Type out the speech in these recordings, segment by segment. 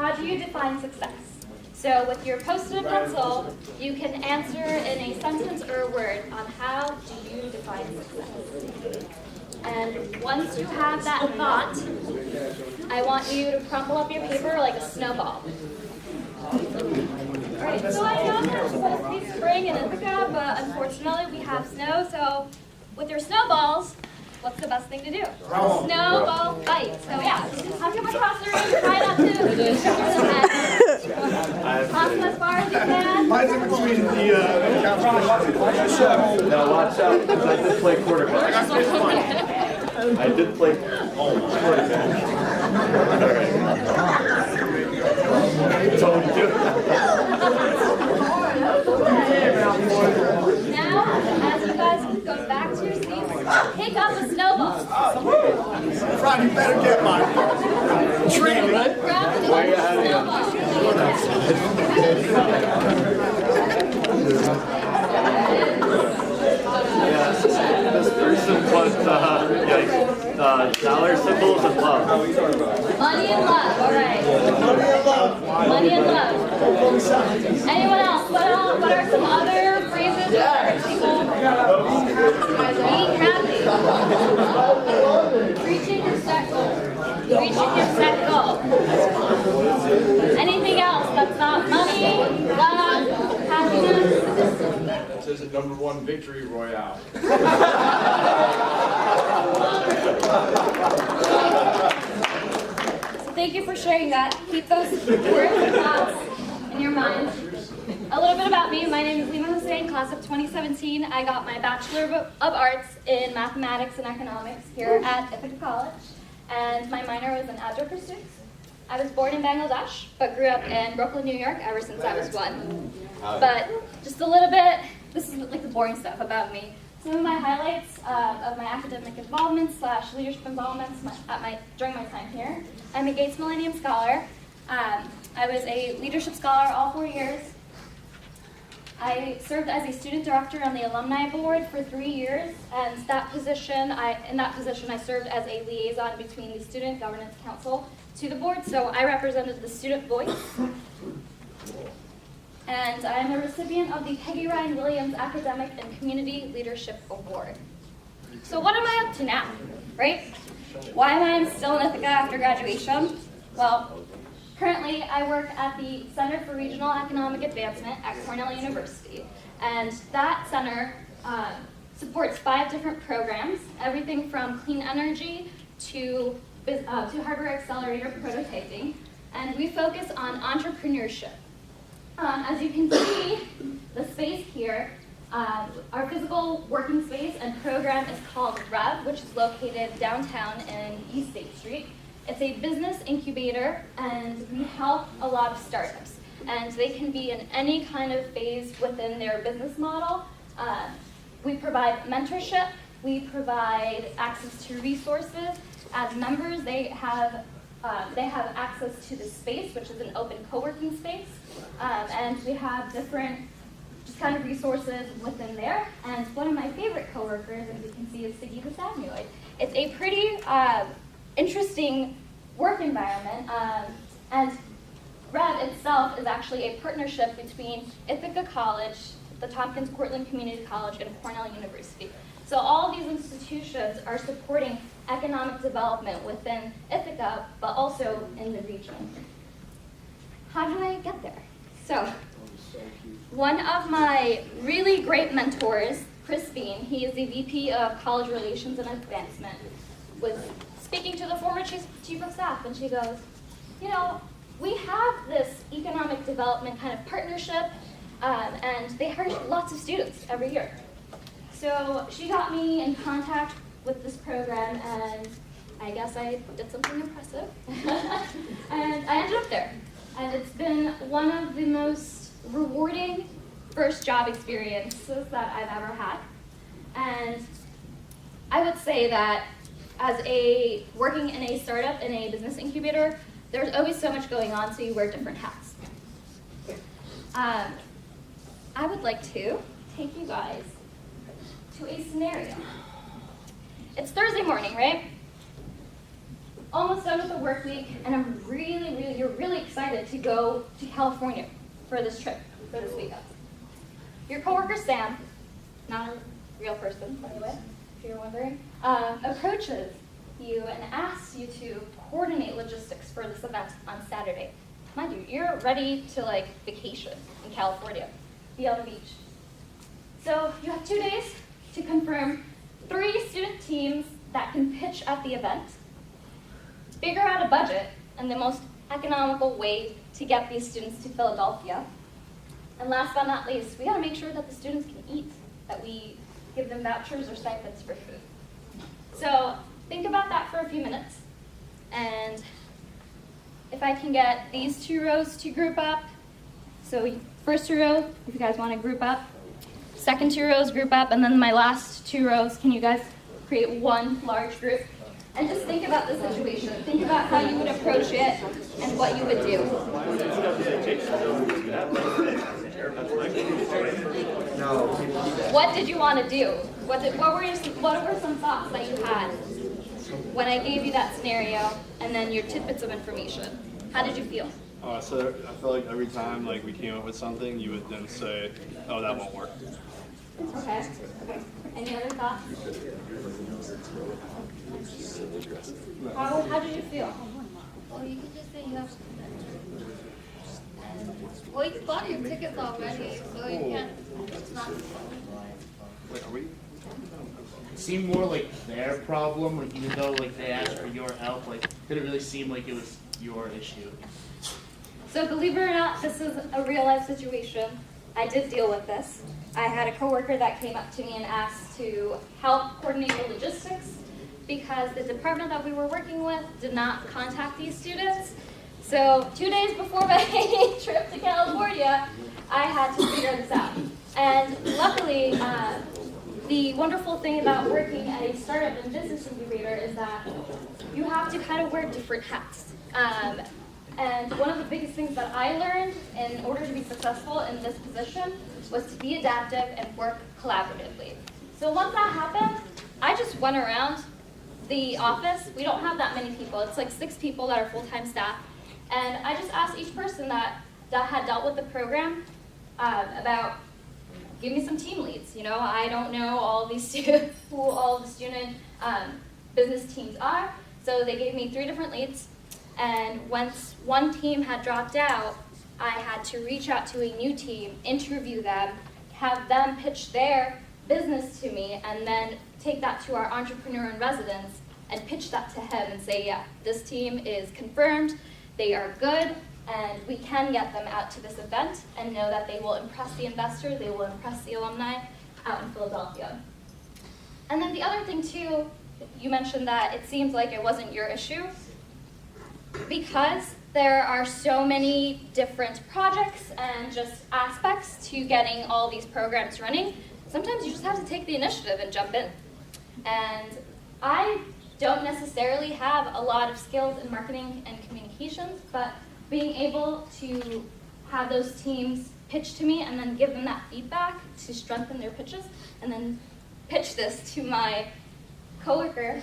How do you define success? So with your post-it pencil, you can answer in a sentence or a word on how do you define success. And once you have that thought, I want you to crumple up your paper like a snowball. Alright, so I know that it's supposed to be spring in Ithaca, but unfortunately we have snow, so with your snowballs, what's the best thing to do? Snowball fight. So yeah, hop them across the ring, try not to toss them as far as you can. Mine's in between the Now watch out, because I did play quarterback. I did play quarterback. Don't do it. Now, as you guys go back to your seats, pick up the snowballs. Ron, you better get mine. Training. Grab the snowballs. This person put dollar symbols and love. Money and love, all right. Money and love. Anyone else? What are some other phrases that people? Being happy. Reaching your set goal. Reaching your set goal. Anything else that's not money, love, happiness? It says a #1 victory royale. Thank you for sharing that. Keep those words and thoughts in your mind. A little bit about me. My name is Lima Hussein, class of 2017. I got my Bachelor of Arts in Mathematics and Economics here at Ithaca College. And my minor was in Agile Pursuits. I was born in Bangladesh, but grew up in Brooklyn, New York ever since I was 1. But just a little bit, this is like the boring stuff about me. Some of my highlights of my academic involvement / leadership involvements during my time here. I'm a Gates Millennium Scholar. I was a leadership scholar all 4 years. I served as a student director on the alumni board for 3 years, and in that position I served as a liaison between the Student Governance Council to the board, so I represented the student voice. And I'm a recipient of the Peggy Ryan Williams Academic and Community Leadership Award. So what am I up to now, right? Why am I still in Ithaca after graduation? Well, currently I work at the Center for Regional Economic Advancement at Cornell University. And that center supports 5 different programs, everything from clean energy to hardware accelerator prototyping. And we focus on entrepreneurship. As you can see, the space here, our physical working space and program is called REV, which is located downtown in East State Street. It's a business incubator, and we help a lot of startups. And they can be in any kind of phase within their business model. We provide mentorship. We provide access to resources. As members, they have access to the space, which is an open co-working space. And we have different just kind of resources within there. And one of my favorite coworkers, as you can see, is Siggy the Savnoid. It's a pretty interesting work environment. And REV itself is actually a partnership between Ithaca College, the Tompkins Cortland Community College, and Cornell University. So all of these institutions are supporting economic development within Ithaca, but also in the region. How did I get there? So, one of my really great mentors, Chris Bean, he is the VP of College Relations and Advancement, was speaking to the former chief of staff, and she goes, you know, we have this economic development kind of partnership, and they hire lots of students every year. So she got me in contact with this program, and I guess I did something impressive. And I ended up there. And it's been one of the most rewarding first job experiences that I've ever had. And I would say that as working in a startup, in a business incubator, there's always so much going on, so you wear different hats. I would like to take you guys to a scenario. It's Thursday morning, right? almost done with the work week, and you're really excited to go to California for this trip, for this weekend. Your coworker Sam, not a real person, by the way, if you're wondering, approaches you and asks you to coordinate logistics for this event on Saturday. Mind you, you're ready to like vacation in California, be on the beach. So you have 2 days to confirm 3 student teams that can pitch at the event, figure out a budget and the most economical way to get these students to Philadelphia. And last but not least, we gotta make sure that the students can eat, that we give them vouchers or stipends for food. So think about that for a few minutes. And if I can get these 2 rows to group up. So first 2 rows, if you guys wanna group up. Second 2 rows, group up. And then my last 2 rows, can you guys create one large group? And just think about the situation. Think about how you would approach it and what you would do. What did you want to do? What were some thoughts that you had when I gave you that scenario and then your tidbits of information? How did you feel? So I felt like every time like we came up with something, you would then say, "Oh, that won't work." Okay. Any other thoughts? How did you feel? Well, you can just say you have. Well, you bought your tickets already, so you can't. It's not. Wait, are we? It seemed more like their problem, like even though like they asked for your help, like didn't really seem like it was your issue. So believe it or not, this is a real life situation. I did deal with this. I had a coworker that came up to me and asked to help coordinate the logistics because the department that we were working with did not contact these students. So 2 days before my trip to California, I had to figure this out. And luckily, the wonderful thing about working at a startup and business incubator is that you have to kind of wear different hats. And one of the biggest things that I learned in order to be successful in this position was to be adaptive and work collaboratively. So once that happened, I just went around the office. We don't have that many people. It's like 6 people that are full-time staff. And I just asked each person that had dealt with the program about, give me some team leads. You know, I don't know all these who all the student business teams are. So they gave me 3 different leads. And once one team had dropped out, I had to reach out to a new team, interview them, have them pitch their business to me, and then take that to our entrepreneur in residence and pitch that to him and say, yeah, this team is confirmed, they are good, and we can get them out to this event and know that they will impress the investor, they will impress the alumni out in Philadelphia. And then the other thing too, you mentioned that it seems like it wasn't your issue. Because there are so many different projects and just aspects to getting all these programs running, sometimes you just have to take the initiative and jump in. And I don't necessarily have a lot of skills in marketing and communications, but being able to have those teams pitch to me and then give them that feedback to strengthen their pitches and then pitch this to my coworker,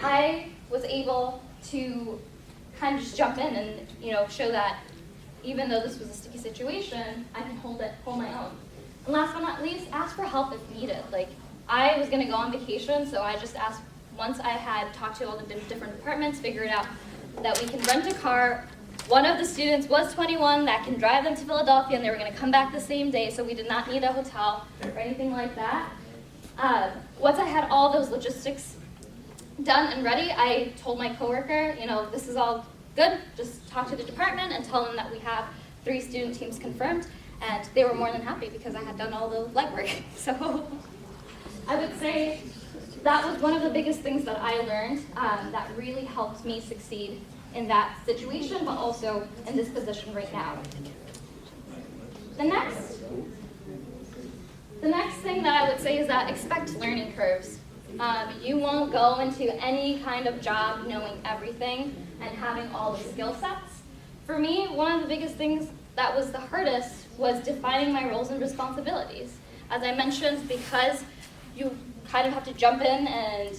I was able to kind of just jump in and, you know, show that even though this was a sticky situation, I can hold my own. And last but not least, ask for help if needed. Like, I was gonna go on vacation, so I just asked, once I had talked to all the different departments, figured out that we can rent a car. One of the students was 21 that can drive them to Philadelphia, and they were gonna come back the same day, so we did not need a hotel or anything like that. Once I had all those logistics done and ready, I told my coworker, you know, this is all good, just talk to the department and tell them that we have 3 student teams confirmed, and they were more than happy because I had done all the legwork. So I would say that was one of the biggest things that I learned that really helped me succeed in that situation, but also in this position right now. The next thing that I would say is that expect learning curves. You won't go into any kind of job knowing everything and having all the skill sets. For me, one of the biggest things that was the hardest was defining my roles and responsibilities. As I mentioned, because you kind of have to jump in and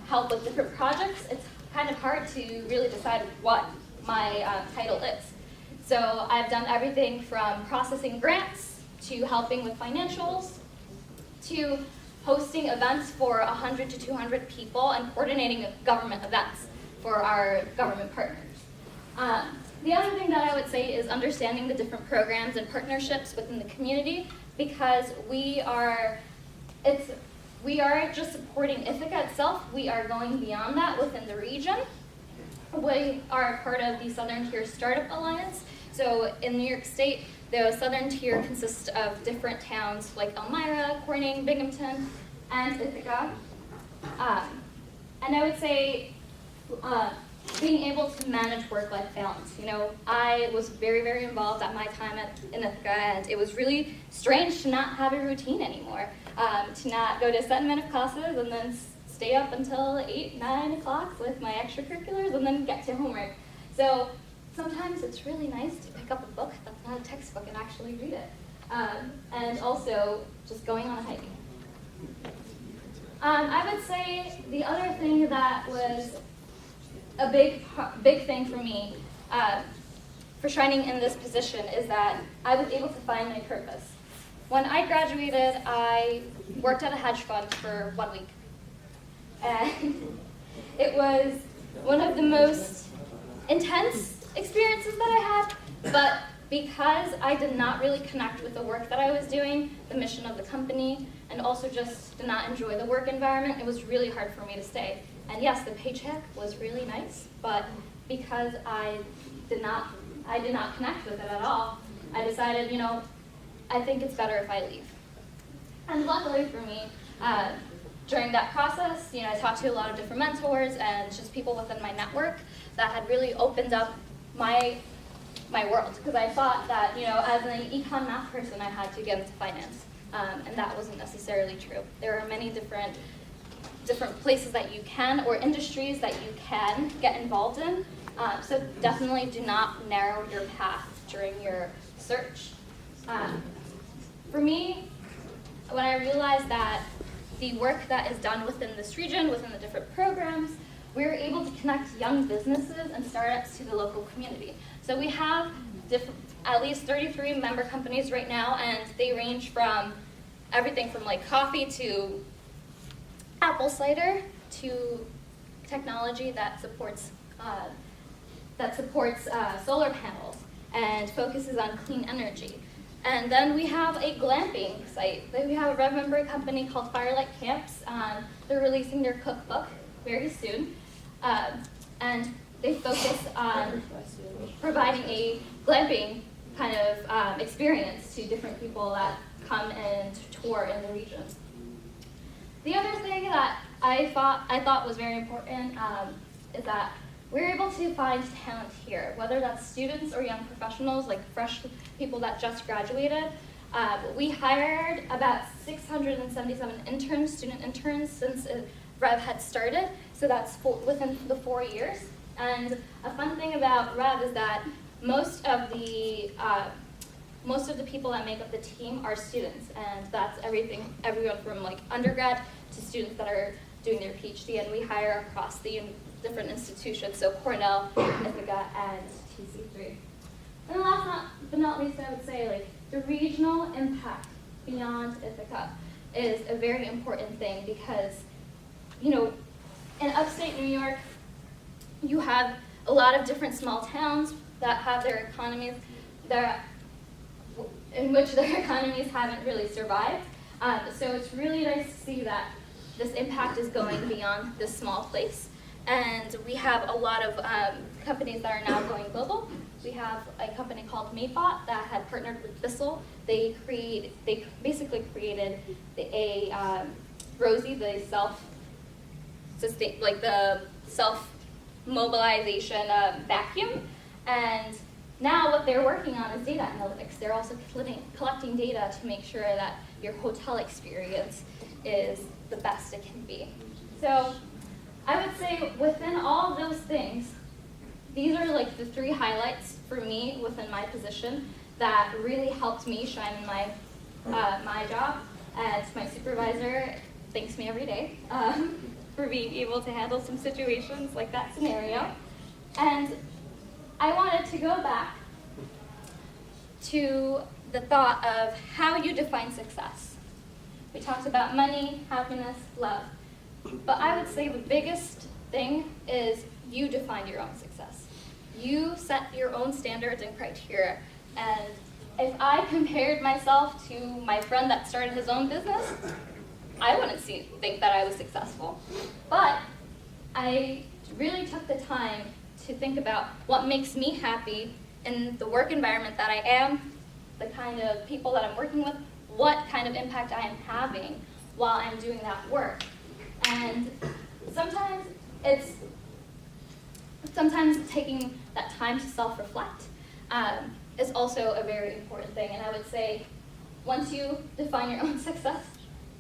help with different projects, it's kind of hard to really decide what my title is. So I've done everything from processing grants to helping with financials to hosting events for 100 to 200 people and coordinating government events for our government partners. The other thing that I would say is understanding the different programs and partnerships within the community, because we are just supporting Ithaca itself. We are going beyond that within the region. We are part of the Southern Tier Startup Alliance. So in New York State, the Southern Tier consists of different towns like Elmira, Corning, Binghamton, and Ithaca. And I would say being able to manage work-life balance. You know, I was very, very involved at my time in Ithaca, and it was really strange to not have a routine anymore, to not go to a set amount of classes and then stay up until 8, 9 o'clock with my extracurriculars and then get to homework. So sometimes it's really nice to pick up a book that's not a textbook and actually read it. And also just going on a hike. I would say the other thing that was a big thing for me for shining in this position is that I was able to find my purpose. When I graduated, I worked at a hedge fund for 1 week. And it was one of the most intense experiences that I had, but because I did not really connect with the work that I was doing, the mission of the company, and also just did not enjoy the work environment, it was really hard for me to stay. And yes, the paycheck was really nice, but because I did not connect with it at all, I decided, you know, I think it's better if I leave. And luckily for me, during that process, you know, I talked to a lot of different mentors and just people within my network that had really opened up my world, because I thought that, you know, as an econ math person, I had to get into finance, and that wasn't necessarily true. There are many different places that you can, or industries that you can get involved in, so definitely do not narrow your path during your search. For me, when I realized that the work that is done within this region, within the different programs, we're able to connect young businesses and startups to the local community. So we have at least 33 member companies right now, and they range from everything from like coffee to apple cider to technology that supports solar panels and focuses on clean energy. And then we have a glamping site. We have a member company called Firelight Camps. They're releasing their cookbook very soon. And they focus on providing a glamping kind of experience to different people that come and tour in the region. The other thing that I thought was very important is that we're able to find talent here, whether that's students or young professionals, like fresh people that just graduated. We hired about 677 student interns since Rev had started, so that's within the 4 years. And a fun thing about Rev is that most of the people that make up the team are students, and that's everyone from like undergrad to students that are doing their PhD, and we hire across the different institutions, so Cornell, Ithaca, and TC3. And last but not least, I would say like the regional impact beyond Ithaca is a very important thing, because, you know, in upstate New York, you have a lot of different small towns that have their economies in which their economies haven't really survived. So it's really nice to see that this impact is going beyond this small place. And we have a lot of companies that are now going global. We have a company called MateBot that had partnered with Bissell. They basically created Rosie, the self-mobilization vacuum. And now what they're working on is data analytics. They're also collecting data to make sure that your hotel experience is the best it can be. So I would say within all of those things, these are like the 3 highlights for me within my position that really helped me shine in my job. And my supervisor thanks me every day for being able to handle some situations like that scenario. And I wanted to go back to the thought of how you define success. We talked about money, happiness, love. But I would say the biggest thing is you define your own success. You set your own standards and criteria. And if I compared myself to my friend that started his own business, I wouldn't think that I was successful. But I really took the time to think about what makes me happy in the work environment that I am, the kind of people that I'm working with, what kind of impact I am having while I'm doing that work. And sometimes taking that time to self-reflect is also a very important thing. And I would say once you define your own success,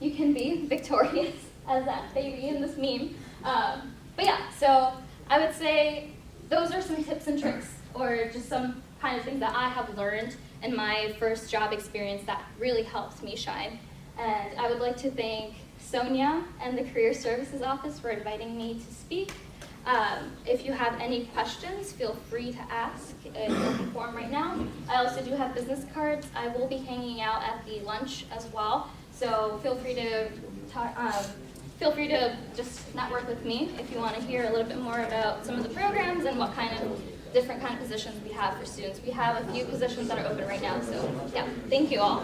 you can be victorious as that baby in this meme. But yeah, so I would say those are some tips and tricks, or just some kind of things that I have learned in my first job experience that really helped me shine. And I would like to thank Sonia and the Career Services Office for inviting me to speak. If you have any questions, feel free to ask in the open forum right now. I also do have business cards. I will be hanging out at the lunch as well, so feel free to just network with me if you want to hear a little bit more about some of the programs and what kind of different kind of positions we have for students. We have a few positions that are open right now, so yeah, thank you all.